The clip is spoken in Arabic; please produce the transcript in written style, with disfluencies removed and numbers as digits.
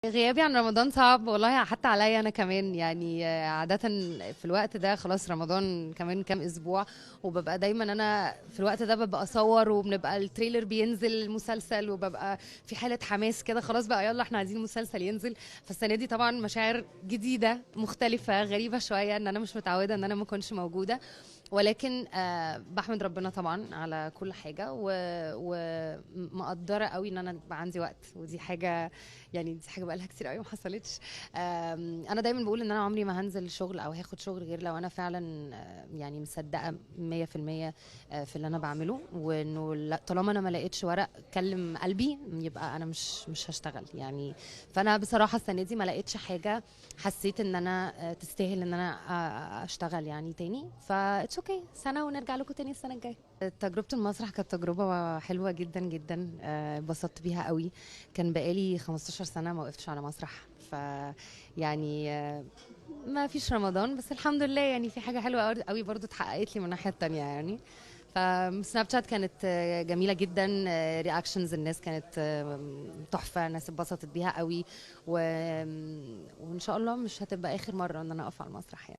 غيابي عن رمضان صعب والله، حتى عليا انا كمان يعني. عادة في الوقت ده خلاص رمضان كمان كام اسبوع، وببقى دايما انا في الوقت ده ببقى اصور، وبنبقى التريلر بينزل المسلسل، وببقى في حالة حماس كده، خلاص بقى يلا احنا عايزين المسلسل ينزل. فالسنة دي طبعا مشاعر جديدة مختلفة غريبة شوية، ان انا مش متعودة ان انا ما اكونش موجودة. ولكن بحمد ربنا طبعا على كل حاجة، ومقدرة قوي ان انا يبقى عندي وقت، ودي حاجة يعني، دي حاجه بقالها كتير قوي ما حصلتش. انا دايما بقول ان انا عمري ما هنزل شغل او هاخد شغل غير لو انا فعلا يعني مصدقه 100% في اللي انا بعمله، وانه طالما انا ما لقيتش ورق كلم قلبي يبقى انا مش هشتغل يعني. فانا بصراحه السنه دي ما لقيتش حاجه حسيت ان انا تستاهل ان انا اشتغل يعني تاني، فاتس اوكي سنه ونرجع لكم تاني السنه الجايه. تجربة المسرح كانت تجربة حلوة جدا جدا، اتبسطت بيها قوي. كان بقالي 15 سنة ما وقفتش على مسرح، ف يعني ما فيش رمضان، بس الحمد لله يعني في حاجة حلوة قوي برضو اتحققت لي من الناحية التانية يعني. فسناب شات كانت جميلة جدا، رياكشنز الناس كانت تحفة، الناس اتبسطت بيها قوي، وإن شاء الله مش هتبقى آخر مرة إن أنا أقف على المسرح يعني.